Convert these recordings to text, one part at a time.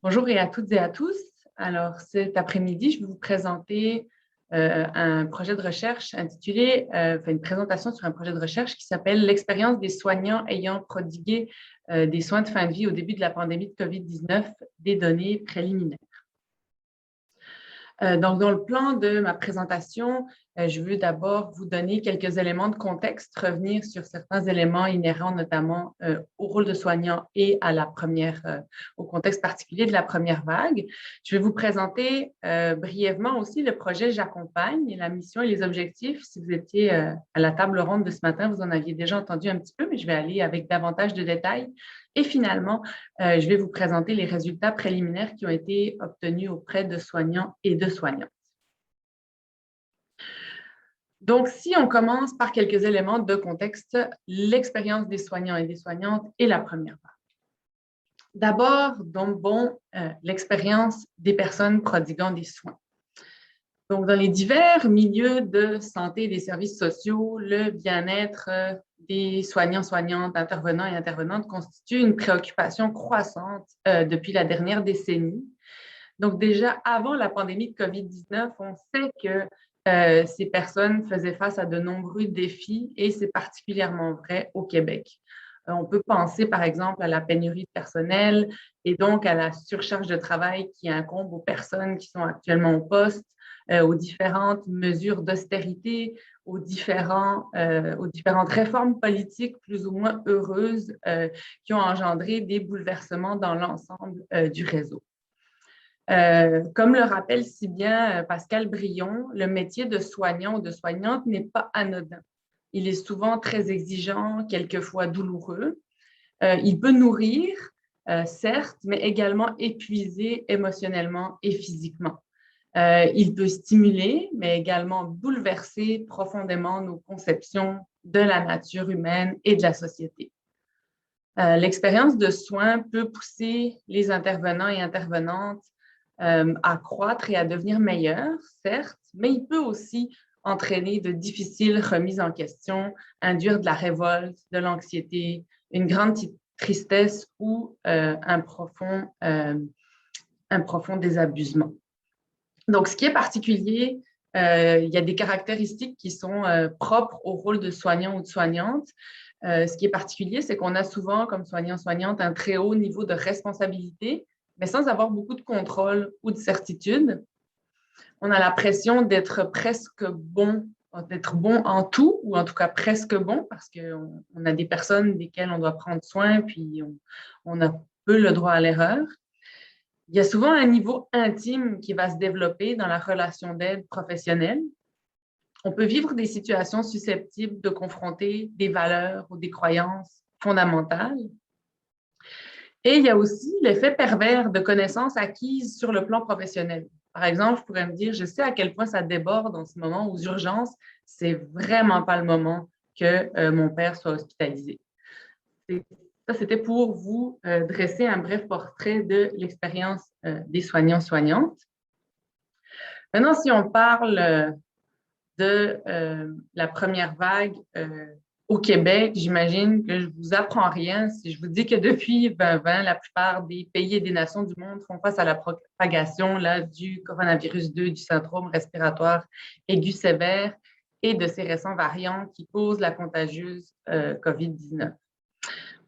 Bonjour et à toutes et à tous. Alors, cet après-midi, je vais vous présenter un projet de recherche intitulé, une présentation sur un projet de recherche qui s'appelle «L'expérience des soignants ayant prodigué des soins de fin de vie au début de la pandémie de COVID-19, des données préliminaires». Donc, dans le plan de ma présentation, je veux d'abord vous donner quelques éléments de contexte, revenir sur certains éléments inhérents notamment au rôle de soignant et à au contexte particulier de la première vague. Je vais vous présenter brièvement aussi le projet J'accompagne, la mission et les objectifs. Si vous étiez à la table ronde de ce matin, vous en aviez déjà entendu un petit peu, mais je vais aller avec davantage de détails. Et finalement, je vais vous présenter les résultats préliminaires qui ont été obtenus auprès de soignants et de soignantes. Donc, si on commence par quelques éléments de contexte, l'expérience des soignants et des soignantes est la première part. D'abord, l'expérience des personnes prodiguant des soins. Donc, dans les divers milieux de santé et des services sociaux, le bien-être des soignants, soignantes, intervenants et intervenantes constitue une préoccupation croissante depuis la dernière décennie. Donc, déjà avant la pandémie de COVID-19, on sait que ces personnes faisaient face à de nombreux défis et c'est particulièrement vrai au Québec. On peut penser, par exemple, à la pénurie de personnel et donc à la surcharge de travail qui incombe aux personnes qui sont actuellement au poste, aux différentes mesures d'austérité, aux différentes réformes politiques plus ou moins heureuses qui ont engendré des bouleversements dans l'ensemble du réseau. Comme le rappelle si bien Pascal Brion, le métier de soignant ou de soignante n'est pas anodin. Il est souvent très exigeant, quelquefois douloureux. Il peut nourrir, certes, mais également épuiser émotionnellement et physiquement. Il peut stimuler, mais également bouleverser profondément nos conceptions de la nature humaine et de la société. L'expérience de soins peut pousser les intervenants et intervenantes à croître et à devenir meilleurs, certes, mais il peut aussi entraîner de difficiles remises en question, induire de la révolte, de l'anxiété, une grande tristesse ou un profond désabusement. Donc, ce qui est particulier, il y a des caractéristiques qui sont propres au rôle de soignant ou de soignante. Ce qui est particulier, c'est qu'on a souvent, comme soignant-soignante, un très haut niveau de responsabilité, mais sans avoir beaucoup de contrôle ou de certitude. On a la pression d'être presque bon, d'être bon en tout, ou en tout cas presque bon, parce qu'on a des personnes desquelles on doit prendre soin, puis on a peu le droit à l'erreur. Il y a souvent un niveau intime qui va se développer dans la relation d'aide professionnelle. On peut vivre des situations susceptibles de confronter des valeurs ou des croyances fondamentales. Et il y a aussi l'effet pervers de connaissances acquises sur le plan professionnel. Par exemple, je pourrais me dire, je sais à quel point ça déborde en ce moment aux urgences, c'est vraiment pas le moment que mon père soit hospitalisé. Ça, c'était pour vous dresser un bref portrait de l'expérience des soignants-soignantes. Maintenant, si on parle de la première vague au Québec, j'imagine que je ne vous apprends rien si je vous dis que depuis 2020, la plupart des pays et des nations du monde font face à la propagation là, du coronavirus 2, du syndrome respiratoire aigu sévère et de ces récents variants qui causent la contagieuse COVID-19.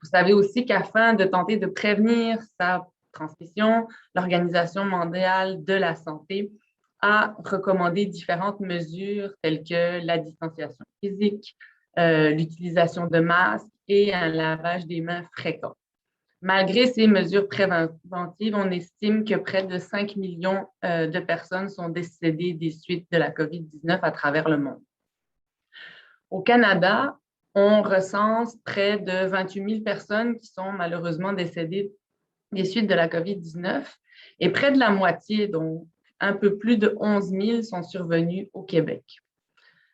Vous savez aussi qu'afin de tenter de prévenir sa transmission, l'Organisation mondiale de la santé a recommandé différentes mesures telles que la distanciation physique, l'utilisation de masques et un lavage des mains fréquent. Malgré ces mesures préventives, on estime que près de 5 millions de personnes sont décédées des suites de la COVID-19 à travers le monde. Au Canada, on recense près de 28 000 personnes qui sont malheureusement décédées des suites de la COVID-19 et près de la moitié, donc un peu plus de 11 000, sont survenues au Québec.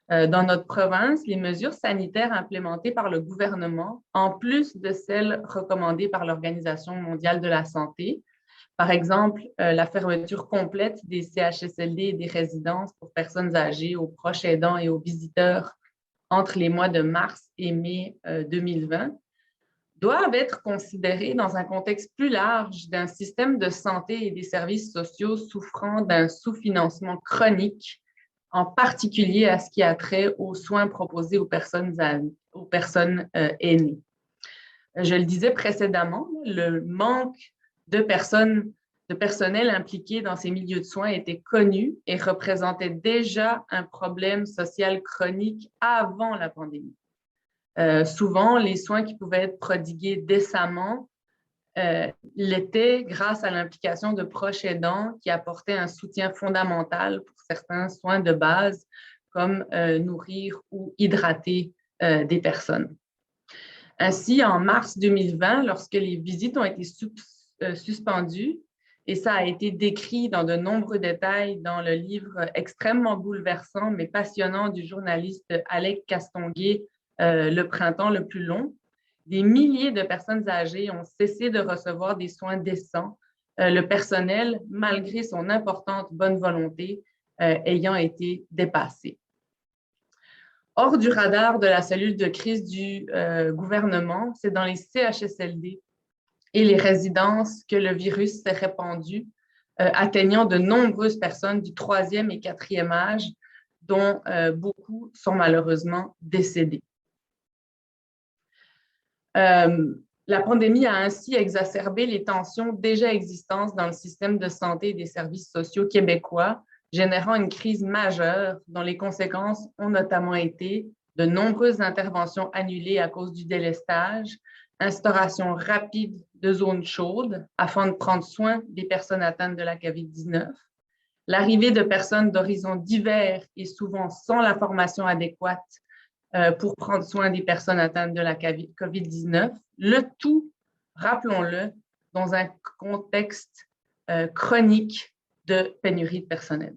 Dans notre province, les mesures sanitaires implémentées par le gouvernement, en plus de celles recommandées par l'Organisation mondiale de la santé, par exemple, la fermeture complète des CHSLD et des résidences pour personnes âgées, aux proches aidants et aux visiteurs entre les mois de mars et mai 2020, doivent être considérés dans un contexte plus large d'un système de santé et des services sociaux souffrant d'un sous-financement chronique, en particulier à ce qui a trait aux soins proposés aux personnes aînées. Je le disais précédemment, le manque de personnel impliqué dans ces milieux de soins était connu et représentait déjà un problème social chronique avant la pandémie. Souvent, les soins qui pouvaient être prodigués décemment l'étaient grâce à l'implication de proches aidants qui apportaient un soutien fondamental pour certains soins de base, comme nourrir ou hydrater des personnes. Ainsi, en mars 2020, lorsque les visites ont été suspendues, et ça a été décrit dans de nombreux détails dans le livre extrêmement bouleversant mais passionnant du journaliste Alec Castonguay, Le printemps le plus long, des milliers de personnes âgées ont cessé de recevoir des soins décents, le personnel, malgré son importante bonne volonté, ayant été dépassé. Hors du radar de la cellule de crise du gouvernement, c'est dans les CHSLD et les résidences que le virus s'est répandu, atteignant de nombreuses personnes du 3e et 4e âge, dont beaucoup sont malheureusement décédés. La pandémie a ainsi exacerbé les tensions déjà existantes dans le système de santé et des services sociaux québécois, générant une crise majeure dont les conséquences ont notamment été de nombreuses interventions annulées à cause du délestage, instauration rapide de zones chaudes afin de prendre soin des personnes atteintes de la COVID-19, l'arrivée de personnes d'horizons divers et souvent sans la formation adéquate pour prendre soin des personnes atteintes de la COVID-19, le tout, rappelons-le, dans un contexte chronique de pénurie de personnel.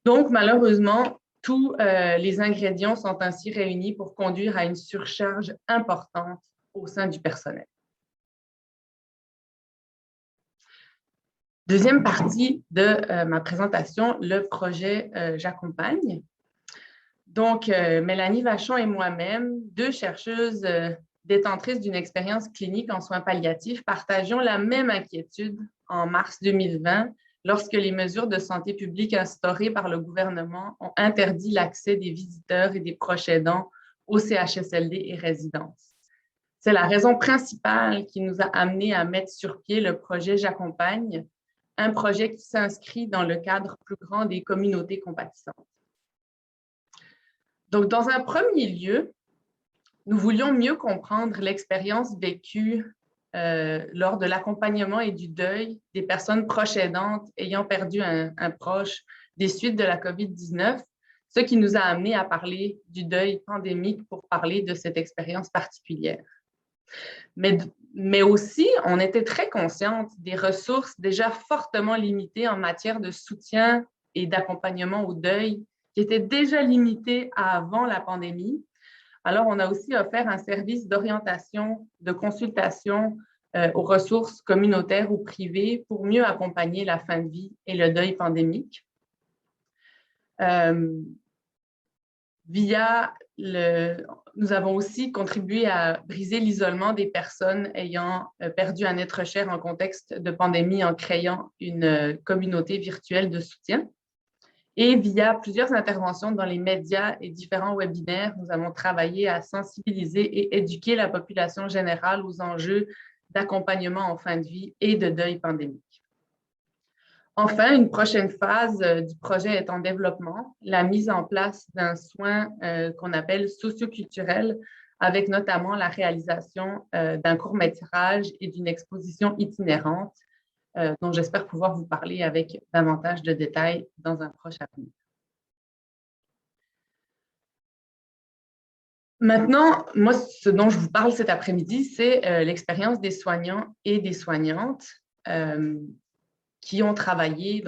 Donc, malheureusement, tous les ingrédients sont ainsi réunis pour conduire à une surcharge importante au sein du personnel. Deuxième partie de ma présentation, le projet J'accompagne. Donc, Mélanie Vachon et moi-même, deux chercheuses détentrices d'une expérience clinique en soins palliatifs, partagions la même inquiétude en mars 2020 lorsque les mesures de santé publique instaurées par le gouvernement ont interdit l'accès des visiteurs et des proches aidants aux CHSLD et résidences. C'est la raison principale qui nous a amenés à mettre sur pied le projet J'accompagne, un projet qui s'inscrit dans le cadre plus grand des communautés compatissantes. Donc, dans un premier lieu, nous voulions mieux comprendre l'expérience vécue lors de l'accompagnement et du deuil des personnes proches aidantes ayant perdu un proche des suites de la COVID-19, ce qui nous a amenés à parler du deuil pandémique pour parler de cette expérience particulière. Mais aussi, on était très consciente des ressources déjà fortement limitées en matière de soutien et d'accompagnement au deuil qui était déjà limitées avant la pandémie. Alors, on a aussi offert un service d'orientation, de consultation aux ressources communautaires ou privées pour mieux accompagner la fin de vie et le deuil pandémique. Nous avons aussi contribué à briser l'isolement des personnes ayant perdu un être cher en contexte de pandémie en créant une communauté virtuelle de soutien. Et via plusieurs interventions dans les médias et différents webinaires, nous avons travaillé à sensibiliser et éduquer la population générale aux enjeux d'accompagnement en fin de vie et de deuil pandémique. Enfin, une prochaine phase du projet est en développement, la mise en place d'un soin qu'on appelle socioculturel, avec notamment la réalisation d'un court-métrage et d'une exposition itinérante dont j'espère pouvoir vous parler avec davantage de détails dans un proche avenir. Maintenant, moi, ce dont je vous parle cet après-midi, c'est l'expérience des soignants et des soignantes qui ont travaillé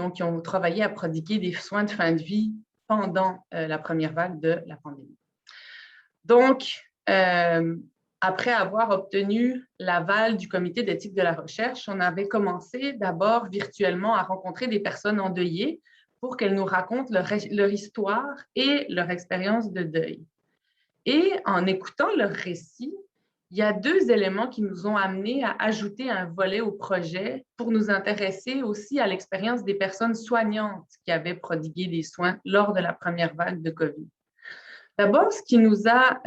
à prodiguer des soins de fin de vie pendant la première vague de la pandémie. Donc, après avoir obtenu l'aval du comité d'éthique de la recherche, on avait commencé d'abord virtuellement à rencontrer des personnes endeuillées pour qu'elles nous racontent leur histoire et leur expérience de deuil. Et en écoutant leur récit, il y a deux éléments qui nous ont amenés à ajouter un volet au projet pour nous intéresser aussi à l'expérience des personnes soignantes qui avaient prodigué des soins lors de la première vague de COVID. D'abord, ce qui nous a,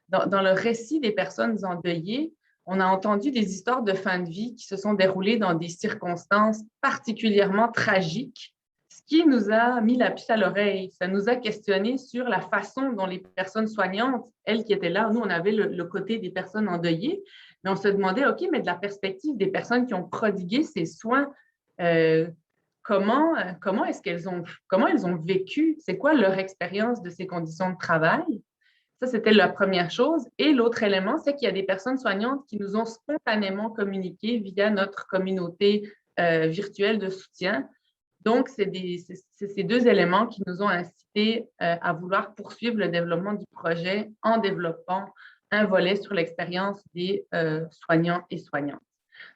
dans le récit des personnes endeuillées, on a entendu des histoires de fin de vie qui se sont déroulées dans des circonstances particulièrement tragiques, ce qui nous a mis la puce à l'oreille. Ça nous a questionné sur la façon dont les personnes soignantes, elles qui étaient là, nous, on avait le côté des personnes endeuillées, mais on se demandait, OK, mais de la perspective des personnes qui ont prodigué ces soins, comment elles ont vécu, c'est quoi leur expérience de ces conditions de travail? Ça, c'était la première chose. Et l'autre élément, c'est qu'il y a des personnes soignantes qui nous ont spontanément communiqué via notre communauté virtuelle de soutien. Donc, c'est ces deux éléments qui nous ont incités à vouloir poursuivre le développement du projet en développant un volet sur l'expérience des soignants et soignantes.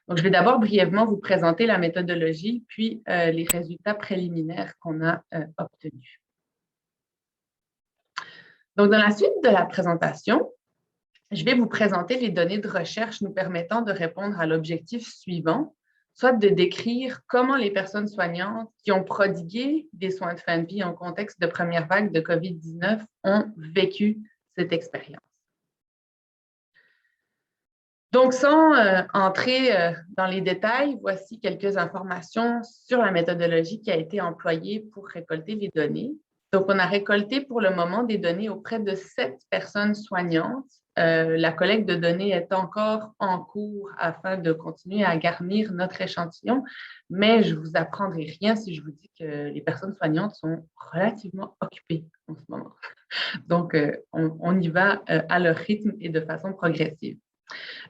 Donc, je vais d'abord brièvement vous présenter la méthodologie, puis les résultats préliminaires qu'on a obtenus. Donc, dans la suite de la présentation, je vais vous présenter les données de recherche nous permettant de répondre à l'objectif suivant, soit de décrire comment les personnes soignantes qui ont prodigué des soins de fin de vie en contexte de première vague de COVID-19 ont vécu cette expérience. Donc, sans entrer dans les détails, voici quelques informations sur la méthodologie qui a été employée pour récolter les données. Donc, on a récolté pour le moment des données auprès de 7 personnes soignantes. La collecte de données est encore en cours afin de continuer à garnir notre échantillon, mais je ne vous apprendrai rien si je vous dis que les personnes soignantes sont relativement occupées en ce moment. Donc, on y va à leur rythme et de façon progressive.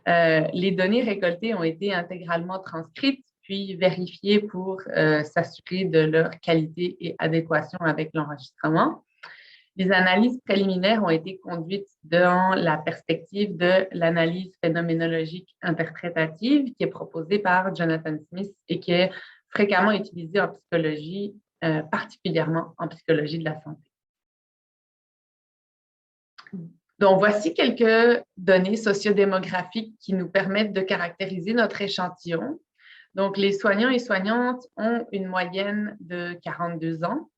Les données récoltées ont été intégralement transcrites puis vérifiées pour s'assurer de leur qualité et adéquation avec l'enregistrement. Les analyses préliminaires ont été conduites dans la perspective de l'analyse phénoménologique interprétative qui est proposée par Jonathan Smith et qui est fréquemment utilisée en psychologie, particulièrement en psychologie de la santé. Donc, voici quelques données sociodémographiques qui nous permettent de caractériser notre échantillon. Donc, les soignants et soignantes ont une moyenne de 42 ans,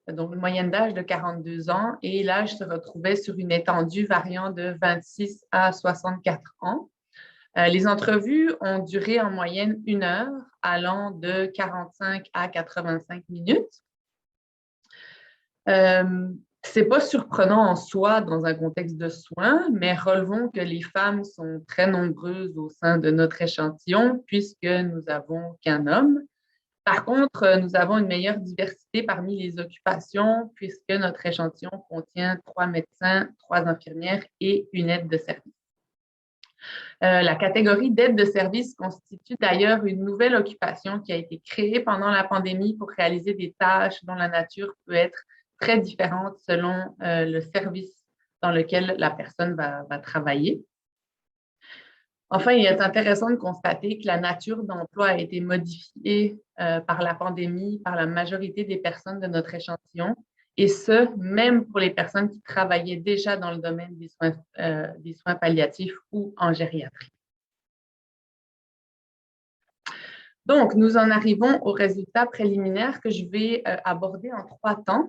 donc une moyenne d'âge de 42 ans, et l'âge se retrouvait sur une étendue variant de 26 à 64 ans. Les entrevues ont duré en moyenne 1 heure, allant de 45 à 85 minutes. Ce n'est pas surprenant en soi dans un contexte de soins, mais relevons que les femmes sont très nombreuses au sein de notre échantillon puisque nous n'avons qu'un homme. Par contre, nous avons une meilleure diversité parmi les occupations puisque notre échantillon contient 3 médecins, 3 infirmières et une aide de service. La catégorie d'aide de service constitue d'ailleurs une nouvelle occupation qui a été créée pendant la pandémie pour réaliser des tâches dont la nature peut être très différente selon le service dans lequel la personne va travailler. Enfin, il est intéressant de constater que la nature d'emploi a été modifiée par la pandémie, par la majorité des personnes de notre échantillon, et ce, même pour les personnes qui travaillaient déjà dans le domaine des soins palliatifs ou en gériatrie. Donc, nous en arrivons aux résultats préliminaires que je vais aborder en 3 temps.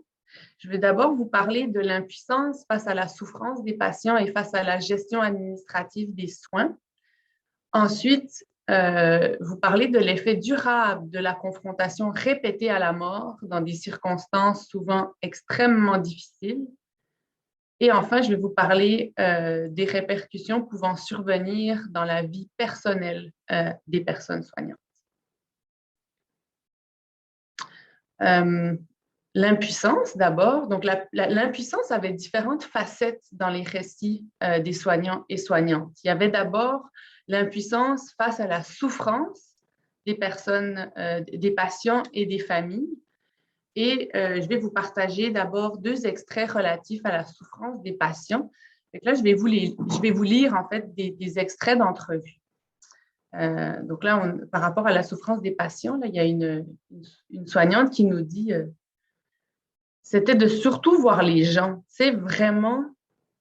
Je vais d'abord vous parler de l'impuissance face à la souffrance des patients et face à la gestion administrative des soins. Ensuite, vous parler de l'effet durable de la confrontation répétée à la mort dans des circonstances souvent extrêmement difficiles. Et enfin, je vais vous parler des répercussions pouvant survenir dans la vie personnelle des personnes soignantes. L'impuissance d'abord. Donc, l'impuissance avait différentes facettes dans les récits des soignants et soignantes. Il y avait d'abord l'impuissance face à la souffrance des personnes, des patients et des familles. Et je vais vous partager d'abord 2 extraits relatifs à la souffrance des patients. Donc là, je vais vous lire en fait des extraits d'entrevues. Donc là, par rapport à la souffrance des patients, là, il y a une soignante qui nous dit c'était de surtout voir les gens, c'est vraiment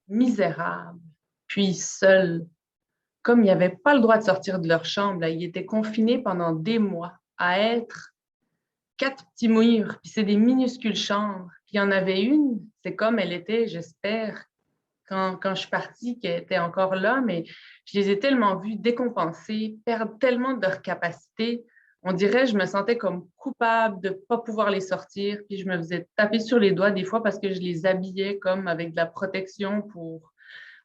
misérable, puis seul, comme ils n'avaient pas le droit de sortir de leur chambre, là, ils étaient confinés pendant des mois à être 4 petits murs, puis c'est des minuscules chambres. Puis il y en avait une, c'est comme elle était, j'espère, quand je suis partie, qu'elle était encore là, mais je les ai tellement vus décompensés, perdre tellement de leur capacité. On dirait, je me sentais comme coupable de ne pas pouvoir les sortir, puis je me faisais taper sur les doigts des fois parce que je les habillais comme avec de la protection pour,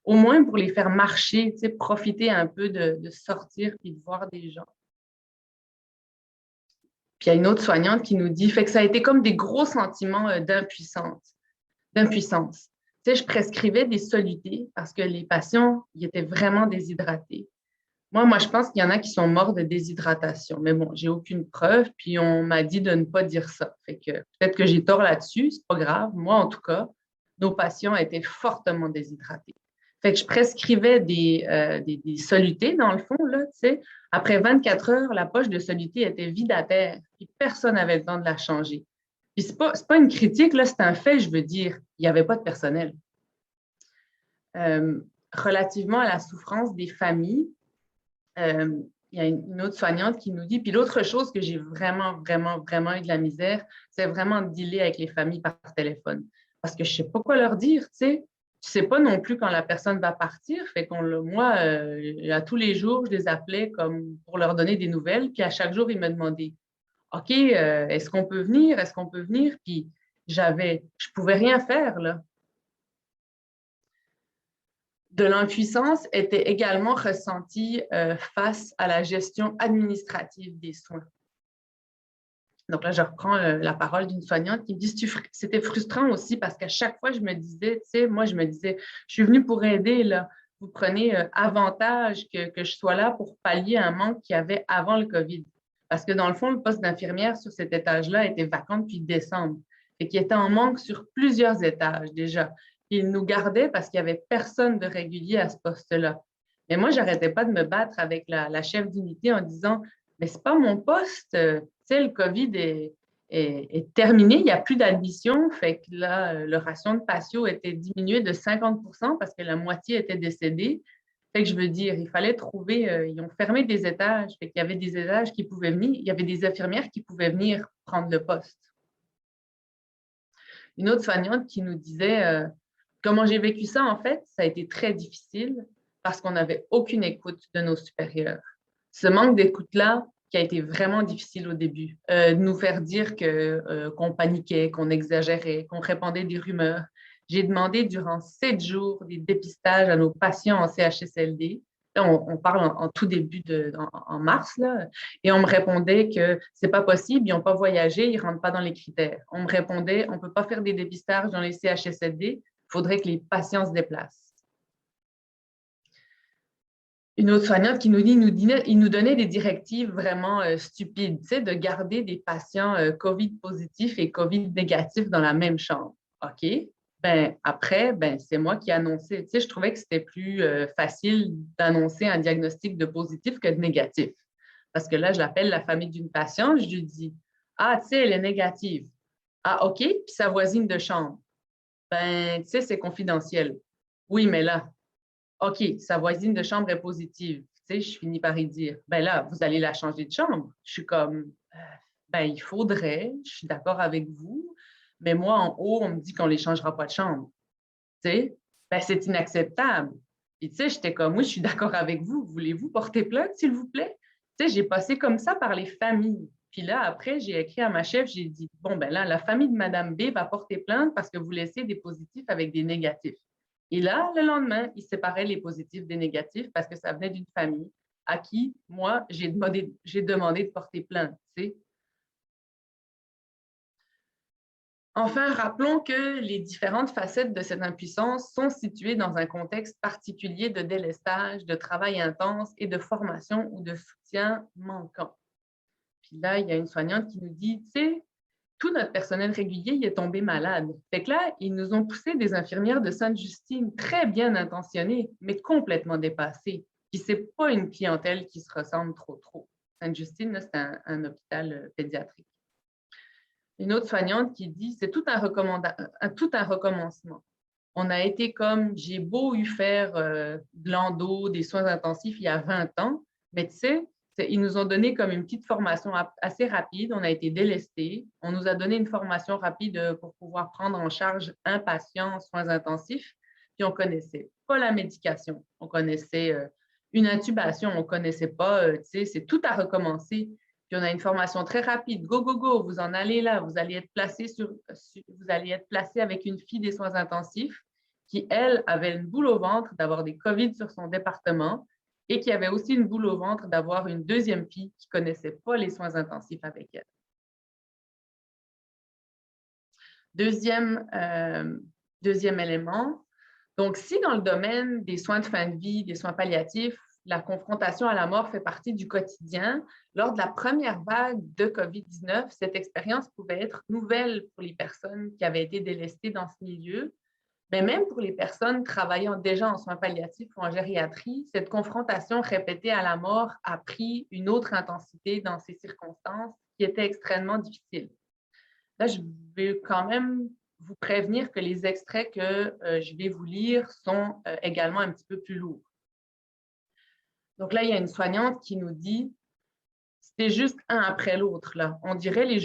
au moins pour les faire marcher, tu sais, profiter un peu de sortir puis de voir des gens. Puis il y a une autre soignante qui nous dit, fait que ça a été comme des gros sentiments d'impuissance. Tu sais, je prescrivais des solutés parce que les patients, ils étaient vraiment déshydratés. Moi, je pense qu'il y en a qui sont morts de déshydratation. Mais bon, j'ai aucune preuve, puis on m'a dit de ne pas dire ça. Fait que peut-être que j'ai tort là-dessus, c'est pas grave. Moi, en tout cas, nos patients étaient fortement déshydratés. Fait que je prescrivais des solutés, dans le fond, là, tu sais. Après 24 heures, la poche de soluté était vide à terre, puis personne n'avait le temps de la changer. Puis c'est pas une critique, là, c'est un fait, je veux dire. Il n'y avait pas de personnel. Relativement à la souffrance des familles, il y a une autre soignante qui nous dit, puis l'autre chose que j'ai vraiment, vraiment, vraiment eu de la misère, c'est vraiment de dealer avec les familles par téléphone. Parce que je ne sais pas quoi leur dire, tu sais. Tu ne sais pas non plus quand la personne va partir. Fait qu'on moi, à tous les jours, je les appelais comme pour leur donner des nouvelles. Puis à chaque jour, ils me demandaient, OK, est-ce qu'on peut venir? Est-ce qu'on peut venir? Puis je ne pouvais rien faire, là. De l'impuissance était également ressentie face à la gestion administrative des soins. Donc là, je reprends la parole d'une soignante qui me dit c'était frustrant aussi parce qu'à chaque fois, je me disais, tu sais, moi, je me disais, je suis venue pour aider, là. Vous prenez avantage que je sois là pour pallier un manque qu'il y avait avant le COVID. Parce que dans le fond, le poste d'infirmière sur cet étage-là était vacant depuis décembre et qui était en manque sur plusieurs étages déjà. Ils nous gardaient parce qu'il n'y avait personne de régulier à ce poste-là. Mais moi, je n'arrêtais pas de me battre avec la chef d'unité en disant, mais ce n'est pas mon poste. Tu sais, le COVID est terminé, il n'y a plus d'admission. Fait que là, le ration de patio était diminué de 50 parce que la moitié était décédée. Fait que je veux dire, il fallait trouver, ils ont fermé des étages. Fait qu'il y avait des étages qui pouvaient venir, il y avait des infirmières qui pouvaient venir prendre le poste. Une autre soignante qui nous disait comment j'ai vécu ça, en fait, ça a été très difficile parce qu'on n'avait aucune écoute de nos supérieurs. Ce manque d'écoute-là qui a été vraiment difficile au début, de nous faire dire qu'on paniquait, qu'on exagérait, qu'on répandait des rumeurs. J'ai demandé durant 7 jours des dépistages à nos patients en CHSLD. Là, on parle en tout début en mars, là, et on me répondait que c'est pas possible, ils n'ont pas voyagé, ils ne rentrent pas dans les critères. On me répondait, on ne peut pas faire des dépistages dans les CHSLD, il faudrait que les patients se déplacent. Une autre soignante qui nous dit, il nous donnait des directives vraiment stupides, tu sais, de garder des patients COVID positifs et COVID négatifs dans la même chambre. OK. Ben, après, ben, c'est moi qui ai annoncé. Tu sais, je trouvais que c'était plus facile d'annoncer un diagnostic de positif que de négatif. Parce que là, je l'appelle la famille d'une patiente, je lui dis, ah, tu sais, elle est négative. Ah, OK, puis sa voisine de chambre. Ben, tu sais, c'est confidentiel. Oui, mais là, OK, sa voisine de chambre est positive. Tu sais, je finis par y dire, ben là, vous allez la changer de chambre. Je suis comme, ben il faudrait, je suis d'accord avec vous, mais moi, en haut, on me dit qu'on ne les changera pas de chambre. Tu sais, ben c'est inacceptable. Puis tu sais, j'étais comme, oui, je suis d'accord avec vous. Voulez-vous porter plainte, s'il vous plaît? Tu sais, j'ai passé comme ça par les familles. Puis là, après, j'ai écrit à ma chef, j'ai dit, bon, ben là, la famille de Madame B va porter plainte parce que vous laissez des positifs avec des négatifs. Et là, le lendemain, ils séparaient les positifs des négatifs parce que ça venait d'une famille à qui, moi, j'ai demandé de porter plainte. Tu sais. Enfin, rappelons que les différentes facettes de cette impuissance sont situées dans un contexte particulier de délestage, de travail intense et de formation ou de soutien manquant. Puis là, il y a une soignante qui nous dit, tu sais, tout notre personnel régulier il est tombé malade. Fait que là, ils nous ont poussé des infirmières de Sainte-Justine très bien intentionnées, mais complètement dépassées. Puis c'est pas une clientèle qui se ressemble trop. Sainte-Justine, c'est un hôpital pédiatrique. Une autre soignante qui dit c'est tout un recommencement. On a été comme, j'ai beau eu faire de l'endo, des soins intensifs il y a 20 ans, mais tu sais, ils nous ont donné comme une petite formation assez rapide. On a été délestés. On nous a donné une formation rapide pour pouvoir prendre en charge un patient en soins intensifs. Puis on ne connaissait pas la médication. On connaissait une intubation, on ne connaissait pas, tu sais, c'est tout à recommencer. Puis on a une formation très rapide. Go, go, go, vous en allez là. Vous allez être placé avec une fille des soins intensifs qui, elle, avait une boule au ventre d'avoir des COVID sur son département et qui avait aussi une boule au ventre d'avoir une deuxième fille qui ne connaissait pas les soins intensifs avec elle. Deuxième élément, donc si dans le domaine des soins de fin de vie, des soins palliatifs, la confrontation à la mort fait partie du quotidien, lors de la première vague de COVID-19, cette expérience pouvait être nouvelle pour les personnes qui avaient été délestées dans ce milieu. Mais même pour les personnes travaillant déjà en soins palliatifs ou en gériatrie, cette confrontation répétée à la mort a pris une autre intensité dans ces circonstances qui étaient extrêmement difficiles. Là, je vais quand même vous prévenir que les extraits que je vais vous lire sont également un petit peu plus lourds. Donc là, il y a une soignante qui nous dit « C'était juste un après l'autre. On dirait les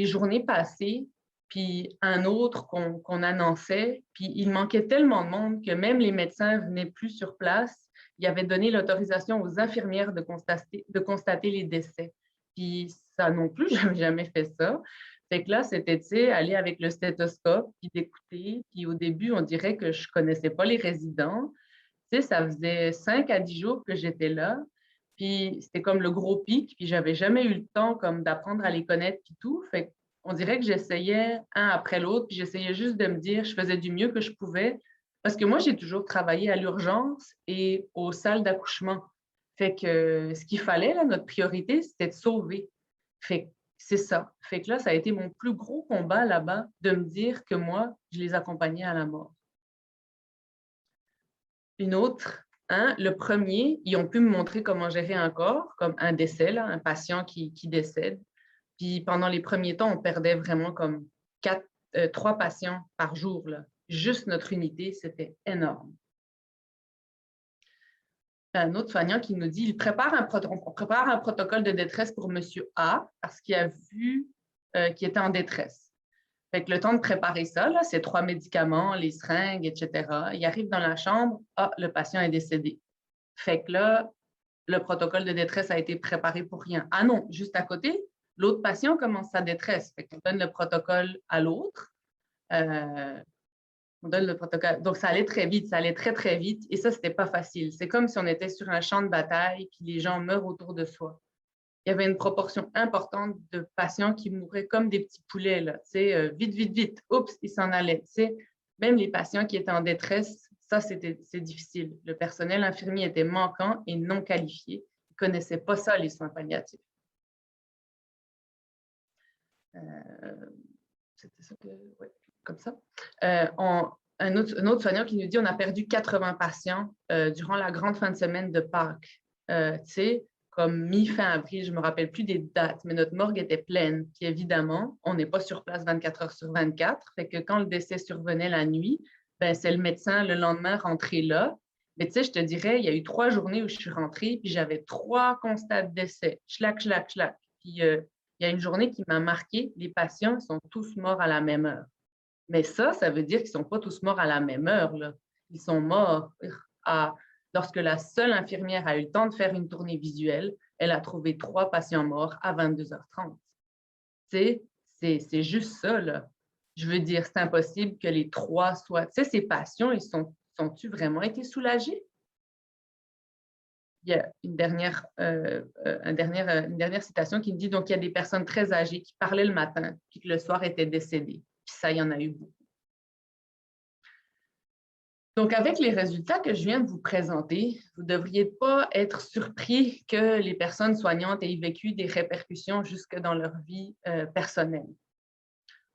journées passées, puis un autre qu'on annonçait, puis il manquait tellement de monde que même les médecins ne venaient plus sur place. Ils avaient donné l'autorisation aux infirmières de constater les décès. Puis ça non plus, je n'avais jamais fait ça. Fait que là, c'était, tu sais, aller avec le stéthoscope, puis d'écouter. Puis au début, on dirait que je ne connaissais pas les résidents. Tu sais, ça faisait 5 à 10 jours que j'étais là. Puis c'était comme le gros pic, puis j'avais jamais eu le temps comme d'apprendre à les connaître puis tout. Fait on dirait que j'essayais un après l'autre, puis j'essayais juste de me dire, je faisais du mieux que je pouvais. Parce que moi, j'ai toujours travaillé à l'urgence et aux salles d'accouchement. Fait que ce qu'il fallait, là, notre priorité, c'était de sauver. Fait que c'est ça. Fait que là, ça a été mon plus gros combat là-bas, de me dire que moi, je les accompagnais à la mort. Une autre, hein, le premier, ils ont pu me montrer comment gérer un corps, comme un décès, là, un patient qui décède. Puis pendant les premiers temps, on perdait vraiment comme 3 patients par jour. Là. Juste notre unité, c'était énorme. Un autre soignant qui nous dit, on prépare un protocole de détresse pour Monsieur A parce qu'il a vu qu'il était en détresse. Fait que le temps de préparer ça, là, ces 3 médicaments, les seringues, etc., il arrive dans la chambre, le patient est décédé. Fait que là, le protocole de détresse a été préparé pour rien. Ah non, juste à côté, l'autre patient commence sa détresse. Fait qu'on donne le protocole à l'autre. On donne le protocole. Donc, ça allait très vite, ça allait très, très vite. Et ça, c'était pas facile. C'est comme si on était sur un champ de bataille puis les gens meurent autour de soi. Il y avait une proportion importante de patients qui mouraient comme des petits poulets, là. Vite, vite, vite. Oups, ils s'en allaient. Même les patients qui étaient en détresse, ça, c'est difficile. Le personnel infirmier était manquant et non qualifié. Ils ne connaissaient pas ça, les soins palliatifs. C'était ça que... Oui, comme ça. Un autre soignant qui nous dit on a perdu 80 patients durant la grande fin de semaine de Pâques. Tu sais, comme mi-fin avril, je ne me rappelle plus des dates, mais notre morgue était pleine. Puis évidemment, on n'est pas sur place 24 heures sur 24. Fait que quand le décès survenait la nuit, ben, c'est le médecin le lendemain rentré là. Mais tu sais, je te dirais, il y a eu 3 journées où je suis rentrée, puis j'avais 3 constats de décès. Schlac, schlac, schlac. Puis il y a une journée qui m'a marqué, les patients sont tous morts à la même heure. Mais ça veut dire qu'ils ne sont pas tous morts à la même heure. Là. Ils sont morts lorsque la seule infirmière a eu le temps de faire une tournée visuelle, elle a trouvé 3 patients morts à 22h30. C'est juste ça. Là. Je veux dire, c'est impossible que les 3 soient... Tu sais, ces patients, ils sont-ils vraiment été soulagés? Il y a une dernière citation qui me dit, donc, il y a des personnes très âgées qui parlaient le matin, puis que le soir étaient décédées. Puis ça, il y en a eu beaucoup. Donc, avec les résultats que je viens de vous présenter, vous ne devriez pas être surpris que les personnes soignantes aient vécu des répercussions jusque dans leur vie personnelle.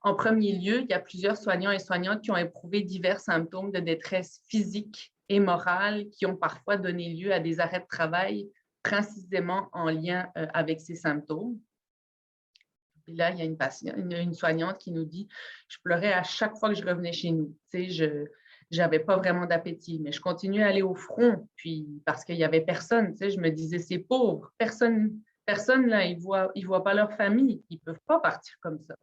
En premier lieu, il y a plusieurs soignants et soignantes qui ont éprouvé divers symptômes de détresse physique et morale qui ont parfois donné lieu à des arrêts de travail précisément en lien avec ces symptômes. Et là, il y a une soignante qui nous dit « Je pleurais à chaque fois que je revenais chez nous. » j'avais pas vraiment d'appétit, mais je continuais à aller au front, puis parce qu'il y avait personne, tu sais, je me disais, c'est pauvre, personne là, ils voient pas leur famille, ils peuvent pas partir comme ça.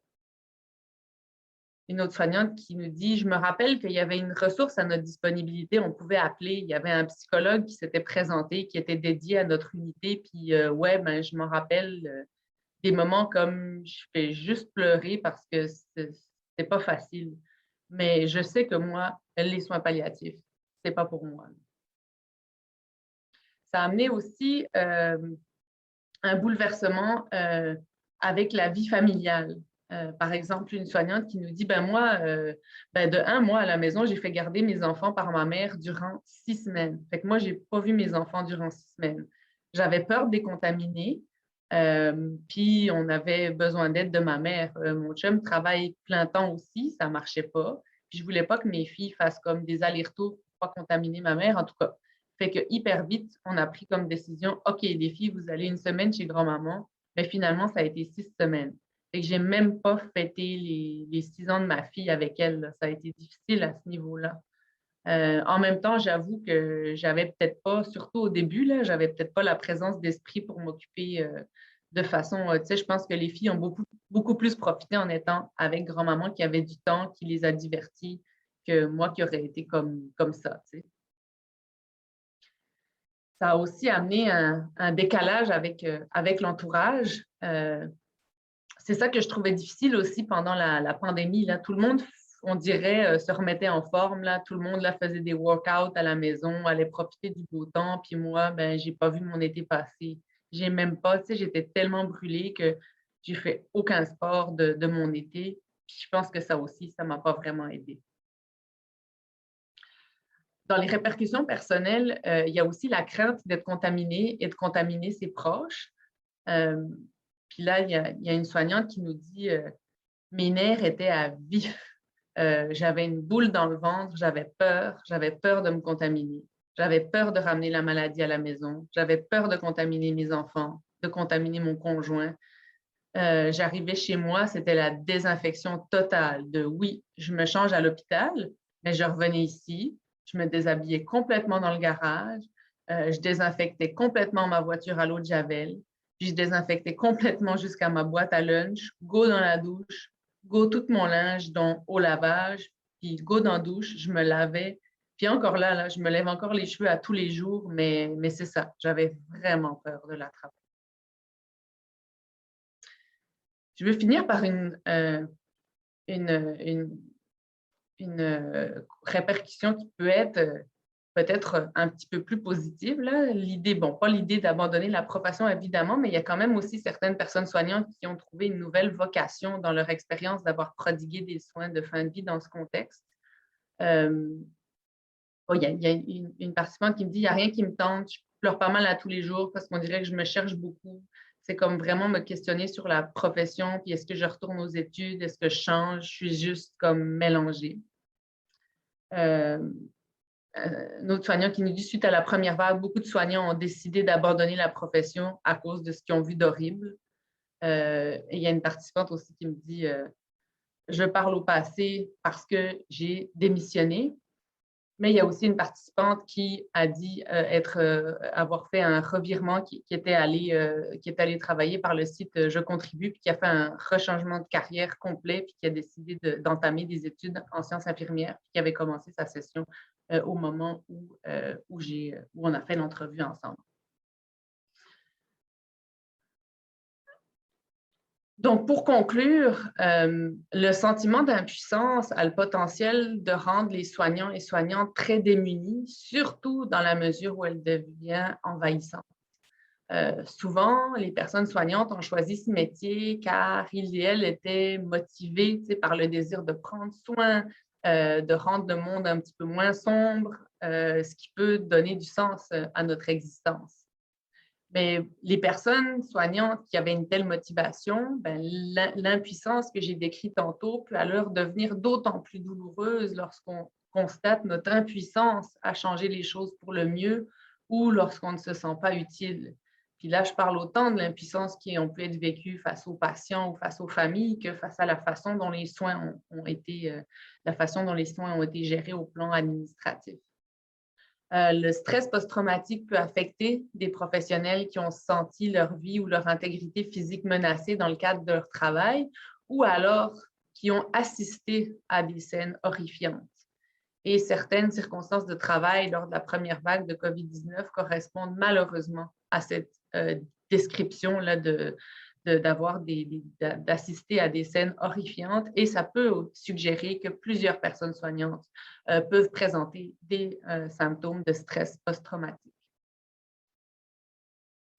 Une autre soignante qui nous dit, je me rappelle qu'il y avait une ressource à notre disponibilité, on pouvait appeler, il y avait un psychologue qui s'était présenté, qui était dédié à notre unité, puis ouais, ben, je m'en rappelle des moments comme je fais juste pleurer parce que c'est pas facile. Mais je sais que moi, les soins palliatifs, c'est pas pour moi. Ça a amené aussi un bouleversement avec la vie familiale. Par exemple, une soignante qui nous dit, ben moi, de un mois à la maison, j'ai fait garder mes enfants par ma mère durant 6 semaines. Fait que moi, j'ai pas vu mes enfants durant 6 semaines. J'avais peur de les contaminer, puis on avait besoin d'aide de ma mère. Mon chum travaille plein temps aussi, ça marchait pas. Puis je voulais pas que mes filles fassent comme des allers-retours pour pas contaminer ma mère. En tout cas, fait que hyper vite, on a pris comme décision, OK, les filles, vous allez une semaine chez grand-maman. Mais finalement, ça a été 6 semaines. Fait que j'ai même pas fêté les 6 ans de ma fille avec elle, là. Ça a été difficile à ce niveau-là. En même temps, j'avoue que j'avais peut-être pas, surtout au début, là, j'avais peut-être pas la présence d'esprit pour m'occuper de façon, tu sais, je pense que les filles ont beaucoup plus profité en étant avec grand-maman qui avait du temps, qui les a diverties, que moi qui aurais été comme ça, tu sais. Ça a aussi amené un décalage avec l'entourage. C'est ça que je trouvais difficile aussi pendant la pandémie. Là. Tout le monde, on dirait, se remettait en forme. Là. Tout le monde là, faisait des workouts à la maison, allait profiter du beau temps. Puis moi, ben, j'ai pas vu mon été passer. J'ai même pas, tu sais, j'étais tellement brûlée que j'ai fait aucun sport de mon été. Puis je pense que ça aussi, ça m'a pas vraiment aidé. Dans les répercussions personnelles, il y a aussi la crainte d'être contaminé et de contaminer ses proches. Euh, Puis là, il y a une soignante qui nous dit mes nerfs étaient à vif. J'avais une boule dans le ventre, j'avais peur de me contaminer. J'avais peur de ramener la maladie à la maison. J'avais peur de contaminer mes enfants, de contaminer mon conjoint. J'arrivais chez moi, c'était la désinfection totale de oui, je me change à l'hôpital, mais je revenais ici, je me déshabillais complètement dans le garage, je désinfectais complètement ma voiture à l'eau de Javel, puis je désinfectais complètement jusqu'à ma boîte à lunch, go dans la douche, go tout mon linge donc au lavage, puis go dans la douche, je me lavais. Puis encore là, je me lève encore les cheveux à tous les jours, mais c'est ça, j'avais vraiment peur de l'attraper. Je veux finir par une, une, une répercussion qui peut être peut-être un petit peu plus positive. L'idée, bon, pas l'idée d'abandonner la profession, évidemment, mais il y a quand même aussi certaines personnes soignantes qui ont trouvé une nouvelle vocation dans leur expérience d'avoir prodigué des soins de fin de vie dans ce contexte. Il y a une participante qui me dit, il n'y a rien qui me tente, je pleure pas mal à tous les jours parce qu'on dirait que je me cherche beaucoup. C'est comme vraiment me questionner sur la profession, puis est-ce que je retourne aux études, est-ce que je change, je suis juste comme mélangée. Euh, un autre soignant qui nous dit, suite à la première vague, beaucoup de soignants ont décidé d'abandonner la profession à cause de ce qu'ils ont vu d'horrible. Et il y a une participante aussi qui me dit, je parle au passé parce que j'ai démissionné. Mais il y a aussi une participante qui a dit avoir fait un revirement, qui était allée travailler par le site Je contribue, puis qui a fait un rechangement de carrière complet, puis qui a décidé d'entamer des études en sciences infirmières, puis qui avait commencé sa session au moment où on a fait l'entrevue ensemble. Donc, pour conclure, le sentiment d'impuissance a le potentiel de rendre les soignants et soignantes très démunis, surtout dans la mesure où elle devient envahissante. Souvent, les personnes soignantes ont choisi ce métier car ils et elles étaient motivés par le désir de prendre soin, de rendre le monde un petit peu moins sombre, ce qui peut donner du sens à notre existence. Mais les personnes soignantes qui avaient une telle motivation, ben, l'impuissance que j'ai décrite tantôt peut alors devenir d'autant plus douloureuse lorsqu'on constate notre impuissance à changer les choses pour le mieux ou lorsqu'on ne se sent pas utile. Puis là, je parle autant de l'impuissance qui on peut être vécue face aux patients ou face aux familles que face à la façon dont les soins ont été, gérés au plan administratif. Le stress post-traumatique peut affecter des professionnels qui ont senti leur vie ou leur intégrité physique menacée dans le cadre de leur travail ou alors qui ont assisté à des scènes horrifiantes. Et certaines circonstances de travail lors de la première vague de COVID-19 correspondent malheureusement à cette description-là d'assister à des scènes horrifiantes et ça peut suggérer que plusieurs personnes soignantes peuvent présenter des symptômes de stress post-traumatique.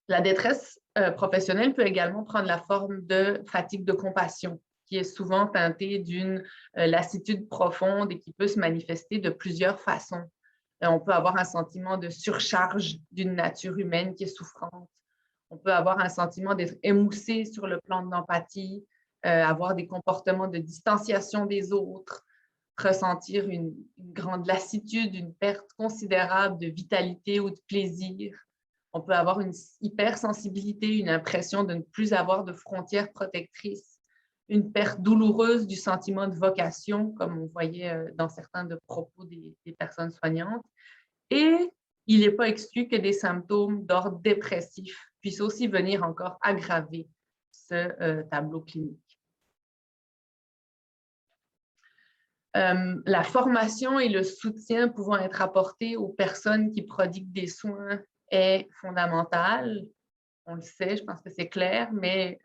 La détresse professionnelle peut également prendre la forme de fatigue de compassion, qui est souvent teintée d'une lassitude profonde et qui peut se manifester de plusieurs façons. On peut avoir un sentiment de surcharge d'une nature humaine qui est souffrante. On peut avoir un sentiment d'être émoussé sur le plan de l'empathie, avoir des comportements de distanciation des autres, ressentir une grande lassitude, une perte considérable de vitalité ou de plaisir. On peut avoir une hypersensibilité, une impression de ne plus avoir de frontières protectrices, une perte douloureuse du sentiment de vocation, comme on voyait dans certains de propos des personnes soignantes. Et il n'est pas exclu que des symptômes d'ordre dépressif puissent aussi venir encore aggraver ce tableau clinique. La formation et le soutien pouvant être apportés aux personnes qui prodiguent des soins est fondamental. On le sait, je pense que c'est clair, mais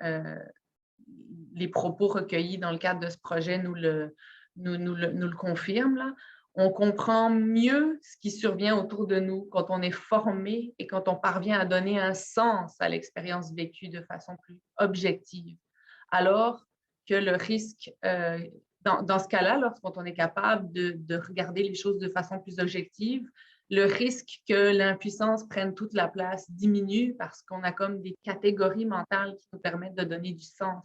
les propos recueillis dans le cadre de ce projet nous le confirment. Là. On comprend mieux ce qui survient autour de nous quand on est formé et quand on parvient à donner un sens à l'expérience vécue de façon plus objective. Alors que le risque, dans ce cas-là, lorsqu'on est capable de regarder les choses de façon plus objective, le risque que l'impuissance prenne toute la place diminue parce qu'on a comme des catégories mentales qui nous permettent de donner du sens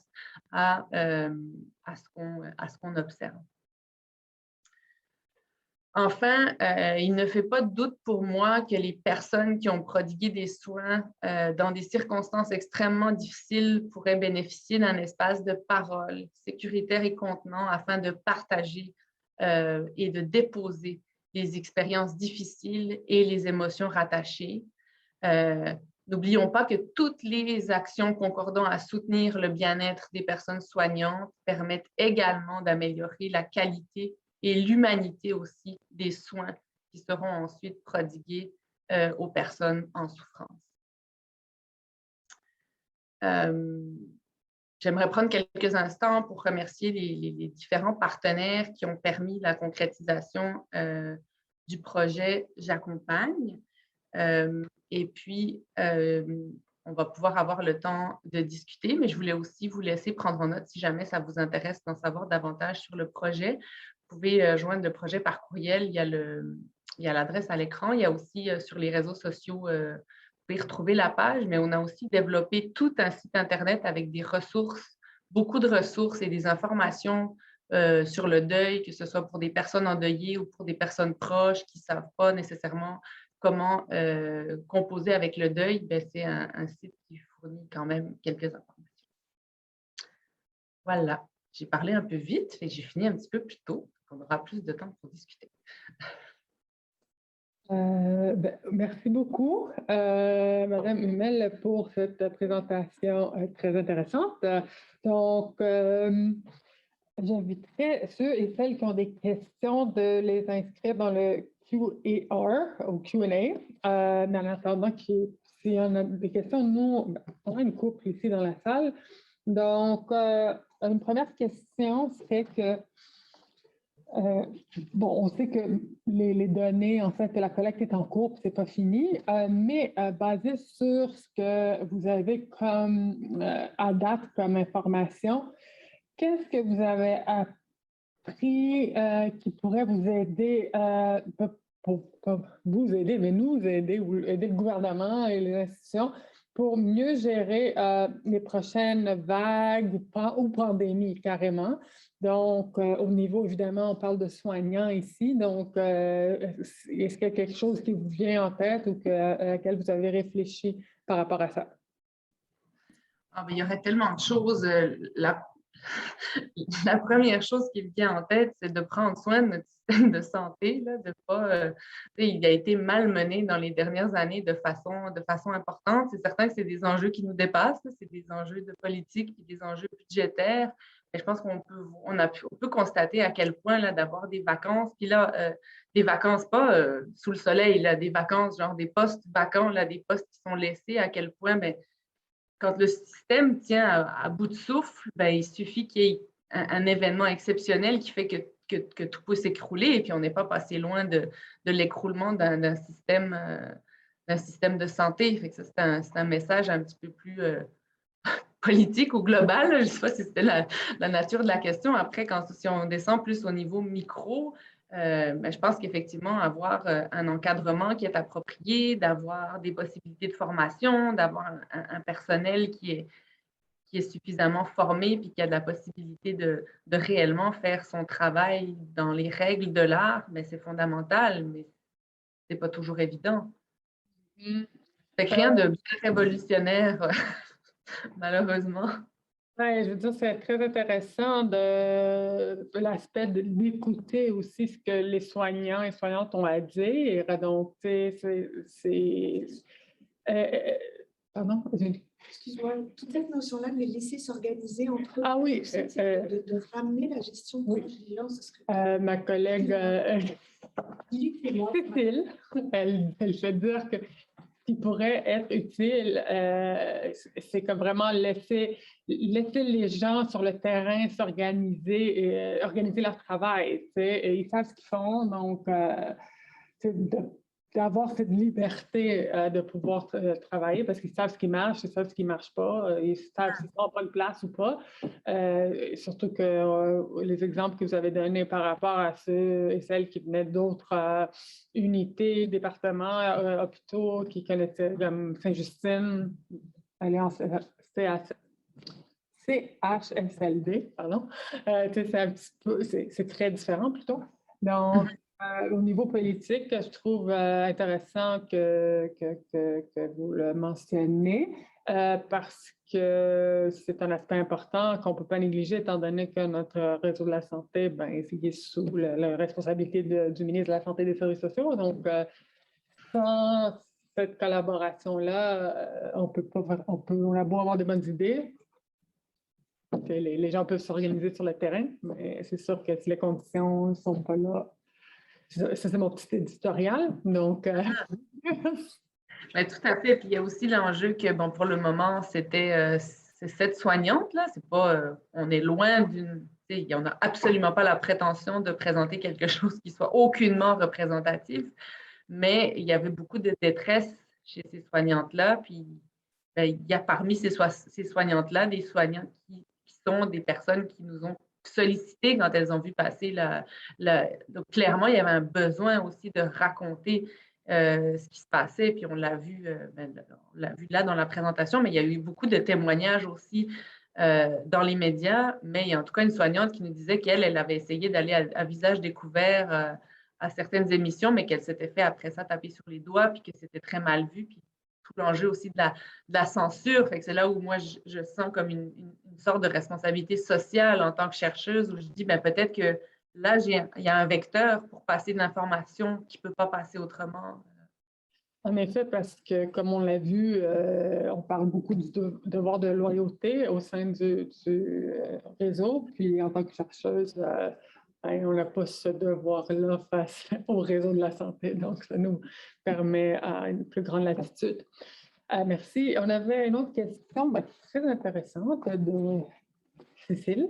à ce qu'on observe. Enfin, il ne fait pas de doute pour moi que les personnes qui ont prodigué des soins dans des circonstances extrêmement difficiles pourraient bénéficier d'un espace de parole sécuritaire et contenant afin de partager et de déposer les expériences difficiles et les émotions rattachées. N'oublions pas que toutes les actions concordant à soutenir le bien-être des personnes soignantes permettent également d'améliorer la qualité et l'humanité aussi des soins qui seront ensuite prodigués aux personnes en souffrance. J'aimerais prendre quelques instants pour remercier les différents partenaires qui ont permis la concrétisation du projet J'accompagne. Et puis, on va pouvoir avoir le temps de discuter, mais je voulais aussi vous laisser prendre en note si jamais ça vous intéresse d'en savoir davantage sur le projet. Vous pouvez joindre le projet par courriel, il y a l'adresse à l'écran, il y a aussi sur les réseaux sociaux, vous pouvez retrouver la page, mais on a aussi développé tout un site Internet avec des ressources, beaucoup de ressources et des informations sur le deuil, que ce soit pour des personnes endeuillées ou pour des personnes proches qui ne savent pas nécessairement comment composer avec le deuil. C'est un site qui fournit quand même quelques informations. Voilà, j'ai parlé un peu vite et j'ai fini un petit peu plus tôt. On aura plus de temps pour discuter. Merci beaucoup, Madame Hummel, pour cette présentation très intéressante. Donc, j'inviterai ceux et celles qui ont des questions de les inscrire dans le Q&A ou Q&A. En attendant, s'il y en a des questions, nous, on a une couple ici dans la salle. Donc, une première question serait que on sait que les données, en fait, la collecte est en cours, ce n'est pas fini, mais basé sur ce que vous avez comme à date comme information, qu'est-ce que vous avez appris qui pourrait vous aider, pas vous aider, mais nous aider, ou aider le gouvernement et les institutions pour mieux gérer les prochaines vagues ou pandémies carrément? Donc, au niveau, évidemment, on parle de soignants ici. Donc, est-ce qu'il y a quelque chose qui vous vient en tête ou à laquelle vous avez réfléchi par rapport à ça? Ah, ben, il y aurait tellement de choses. La première chose qui me vient en tête, c'est de prendre soin de notre système de santé, là, de pas, il a été malmené dans les dernières années de façon importante. C'est certain que c'est des enjeux qui nous dépassent, c'est des enjeux de politique et des enjeux budgétaires. Mais je pense on peut constater à quel point là, d'avoir des vacances, puis là, des vacances pas sous le soleil, là, des vacances, genre des postes vacants, là, des postes qui sont laissés, à quel point ben, quand le système tient à bout de souffle, ben, il suffit qu'il y ait un événement exceptionnel qui fait que tout peut s'écrouler et puis on n'est pas passé loin de l'écroulement d'un système de santé. Fait que ça, c'est un message un petit peu plus politique ou global. Je ne sais pas si c'était la nature de la question. Après, si on descend plus au niveau micro, ben, je pense qu'effectivement, avoir un encadrement qui est approprié, d'avoir des possibilités de formation, d'avoir un personnel qui est suffisamment formé puis qui a de la possibilité de réellement faire son travail dans les règles de l'art, ben, c'est fondamental, mais ce n'est pas toujours évident. Fait que rien de bien révolutionnaire, malheureusement. Ouais, je veux dire, c'est très intéressant de l'aspect d'écouter aussi ce que les soignants et soignantes ont à dire. Donc, tu sais, pardon? Excuse-moi, toute cette notion-là de les laisser s'organiser entre eux. Ah oui. De ramener la gestion de vigilance. Ma collègue Cécile, elle fait dire que ce qui pourrait être utile, c'est comme vraiment laisser les gens sur le terrain s'organiser et organiser leur travail. Tu sais, et ils savent ce qu'ils font, donc d'avoir cette liberté de pouvoir travailler parce qu'ils savent ce qui marche, ils savent ce qui ne marche pas, ils savent s'ils sont en bonne place ou pas. Surtout que les exemples que vous avez donnés par rapport à ceux et celles qui venaient d'autres unités, départements, hôpitaux qui connaissaient comme Sainte-Justine, Alliance CHSLD, pardon. C'est très différent plutôt. Donc, au niveau politique, je trouve intéressant que vous le mentionnez parce que c'est un aspect important qu'on ne peut pas négliger étant donné que notre réseau de la santé ben, est sous la responsabilité du ministre de la Santé et des Services sociaux. Donc, sans cette collaboration-là, on a beau avoir de bonnes idées, les gens peuvent s'organiser sur le terrain, mais c'est sûr que si les conditions ne sont pas là, ça, c'est mon petit éditorial. Donc, Ben, tout à fait. Puis il y a aussi l'enjeu que, bon, pour le moment, c'est cette soignante, là. C'est pas, on est loin on n'a absolument pas la prétention de présenter quelque chose qui soit aucunement représentatif, mais il y avait beaucoup de détresse chez ces soignantes-là. Puis ben, il y a parmi ces soignantes-là des soignants qui sont des personnes qui nous ont sollicité quand elles ont vu passer Donc, clairement, il y avait un besoin aussi de raconter ce qui se passait. Puis on l'a vu là dans la présentation, mais il y a eu beaucoup de témoignages aussi dans les médias. Mais il y a en tout cas une soignante qui nous disait elle avait essayé d'aller à visage découvert à certaines émissions, mais qu'elle s'était fait après ça taper sur les doigts, puis que c'était très mal vu. Puis tout l'enjeu aussi de la censure. Fait que c'est là où moi, je sens comme une sorte de responsabilité sociale en tant que chercheuse, où je dis, ben, peut-être que là, il y a un vecteur pour passer de l'information qui ne peut pas passer autrement. En effet, parce que, comme on l'a vu, on parle beaucoup du devoir de loyauté au sein du réseau. Puis, en tant que chercheuse, on n'a pas ce devoir-là face au réseau de la santé. Donc, ça nous permet une plus grande latitude. Merci. On avait une autre question très intéressante de Cécile.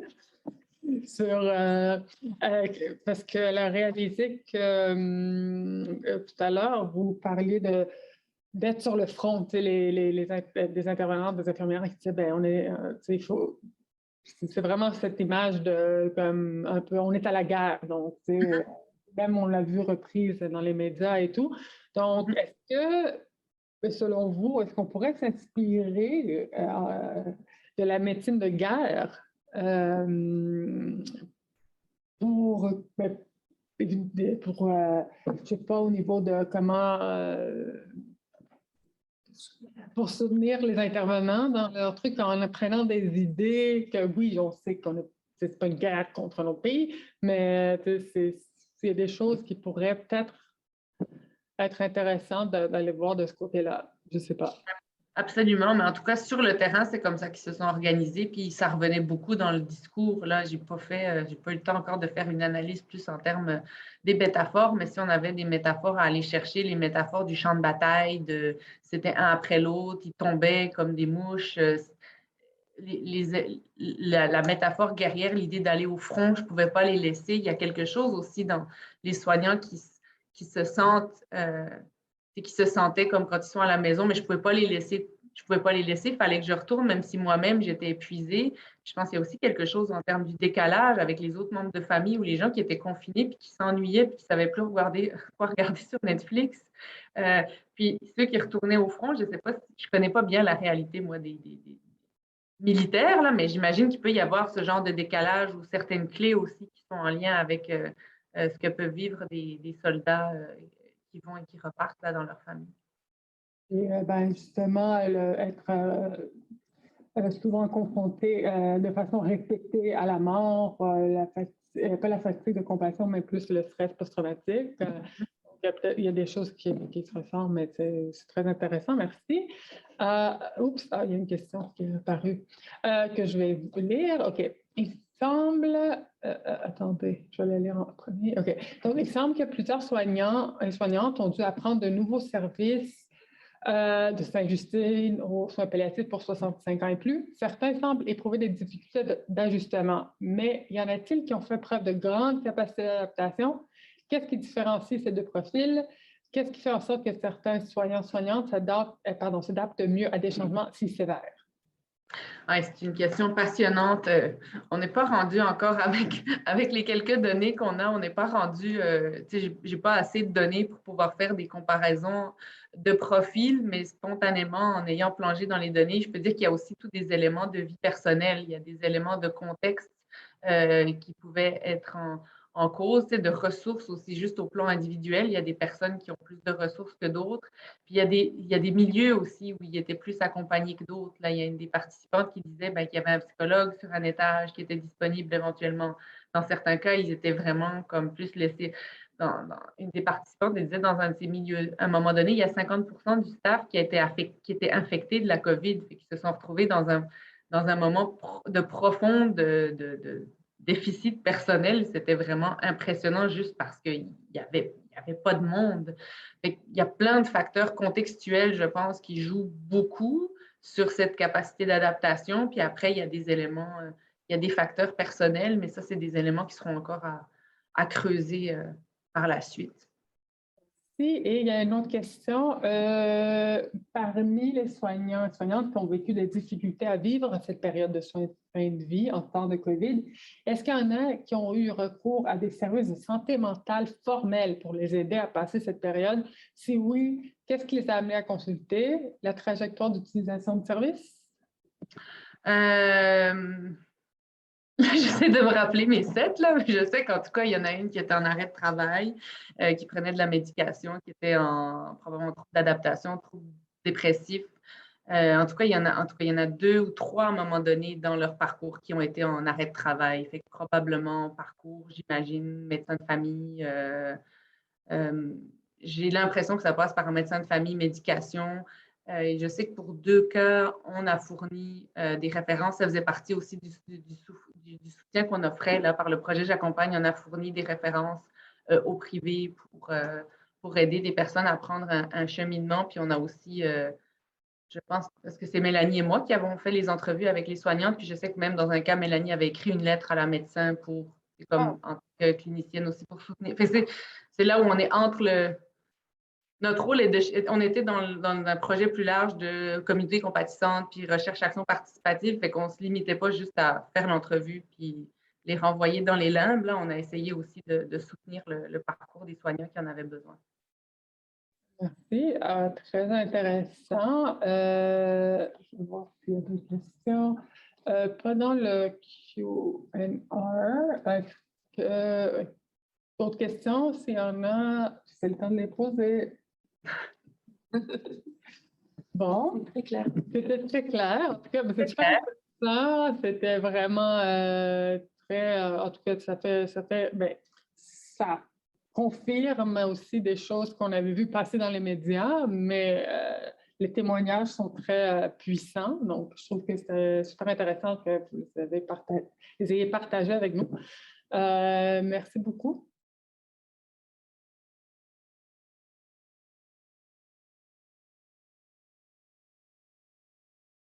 Parce qu'elle a réalisé que tout à l'heure, vous parliez d'être sur le front, des intervenantes, des infirmières qui disaient, ben, c'est vraiment cette image de comme un peu, on est à la guerre, donc même on l'a vu reprise dans les médias et tout. Donc, est-ce que, selon vous, est-ce qu'on pourrait s'inspirer de la médecine de guerre pour, je ne sais pas, au niveau de comment pour soutenir les intervenants dans leur truc en apprenant des idées que oui, on sait qu'on c'est pas une guerre contre notre pays, mais il y a des choses qui pourraient peut-être être intéressantes d'aller voir de ce côté-là. Je ne sais pas. Absolument, mais en tout cas, sur le terrain, c'est comme ça qu'ils se sont organisés, puis ça revenait beaucoup dans le discours. Là, j'ai pas eu le temps encore de faire une analyse plus en termes des métaphores, mais si on avait des métaphores à aller chercher, les métaphores du champ de bataille, c'était un après l'autre, ils tombaient comme des mouches. La métaphore guerrière, l'idée d'aller au front, je ne pouvais pas les laisser. Il y a quelque chose aussi dans les soignants qui se sentent qui se sentaient comme quand ils sont à la maison, mais je ne pouvais pas les laisser. Je pouvais pas les laisser, il fallait que je retourne, même si moi-même j'étais épuisée. Je pense qu'il y a aussi quelque chose en termes du décalage avec les autres membres de famille ou les gens qui étaient confinés puis qui s'ennuyaient puis qui ne savaient plus quoi regarder sur Netflix. Puis ceux qui retournaient au front, je ne sais pas, je ne connais pas bien la réalité, moi, des militaires, là, mais j'imagine qu'il peut y avoir ce genre de décalage ou certaines clés aussi qui sont en lien avec ce que peuvent vivre des soldats qui vont et qui repartent là, dans leur famille. Et justement, être souvent confronté de façon répétée à la mort, pas la fatigue de compassion, mais plus le stress post-traumatique. Il y a des choses qui se ressemblent, mais c'est très intéressant. Merci. Il y a une question qui est apparue que je vais vous lire. OK. Il semble... attendez, je vais la lire en premier. OK. Donc, il semble que plusieurs soignants et soignantes ont dû apprendre de nouveaux services de Sainte-Justine aux soins palliatifs pour 65 ans et plus. Certains semblent éprouver des difficultés d'ajustement, mais y en a-t-il qui ont fait preuve de grande capacité d'adaptation? Qu'est-ce qui différencie ces deux profils? Qu'est-ce qui fait en sorte que certains soignants-soignantes s'adaptent mieux à des changements si sévères? Ouais, c'est une question passionnante. On n'est pas rendu encore avec les quelques données qu'on a, on n'est pas rendu, j'ai pas assez de données pour pouvoir faire des comparaisons de profils, mais spontanément, en ayant plongé dans les données, je peux dire qu'il y a aussi tous des éléments de vie personnelle, il y a des éléments de contexte qui pouvaient être en cause, de ressources aussi, juste au plan individuel. Il y a des personnes qui ont plus de ressources que d'autres. Puis il y a des milieux aussi où ils étaient plus accompagnés que d'autres. Là, il y a une des participantes qui disait qu'il y avait un psychologue sur un étage qui était disponible éventuellement. Dans certains cas, ils étaient vraiment comme plus laissés. Une des participantes disait dans un de ces milieux, à un moment donné, il y a 50% du staff qui était infecté de la COVID, et qui se sont retrouvés dans un moment de profond déficit personnel. C'était vraiment impressionnant juste parce qu'il n'y avait pas de monde. Il y a plein de facteurs contextuels, je pense, qui jouent beaucoup sur cette capacité d'adaptation. Puis après, il y a des éléments, il y a des facteurs personnels, mais ça, c'est des éléments qui seront encore à creuser par la suite. Et il y a une autre question. Parmi les soignants et soignantes qui ont vécu des difficultés à vivre cette période de soins de fin de vie en temps de COVID, est-ce qu'il y en a qui ont eu recours à des services de santé mentale formels pour les aider à passer cette période? Si oui, qu'est-ce qui les a amenés à consulter? La trajectoire d'utilisation de services? J'essaie de me rappeler mes 7, là, mais je sais qu'en tout cas, il y en a une qui était en arrêt de travail, qui prenait de la médication, qui était probablement trouble d'adaptation, trouble dépressif. En tout cas, il y en a 2 ou 3 à un moment donné dans leur parcours qui ont été en arrêt de travail. Fait que probablement parcours, j'imagine, médecin de famille. J'ai l'impression que ça passe par un médecin de famille, médication. Et je sais que pour 2 cas, on a fourni des références. Ça faisait partie aussi du soutien qu'on offrait là, par le projet J'accompagne. On a fourni des références au privé pour aider des personnes à prendre un cheminement. Puis on a aussi, je pense, parce que c'est Mélanie et moi qui avons fait les entrevues avec les soignantes. Puis je sais que même dans un cas, Mélanie avait écrit une lettre à la médecin en tant que clinicienne aussi pour soutenir. C'est là où on est notre rôle on était dans un projet plus large de communauté compatissante puis recherche-action participative, fait qu'on ne se limitait pas juste à faire l'entrevue puis les renvoyer dans les limbes. Là, on a essayé aussi de soutenir le parcours des soignants qui en avaient besoin. Merci, très intéressant. Je vais voir s'il y a d'autres questions. Pendant le Q&A, d'autres questions, s'il y en a, c'est le temps de les poser. Bon, Très clair. c'était très clair. En tout cas, c'est super clair. intéressant. C'était vraiment très. En tout cas, ça confirme aussi des choses qu'on avait vues passer dans les médias, mais les témoignages sont très puissants. Donc, je trouve que c'est super intéressant que vous les ayez partagés avec nous. Merci beaucoup.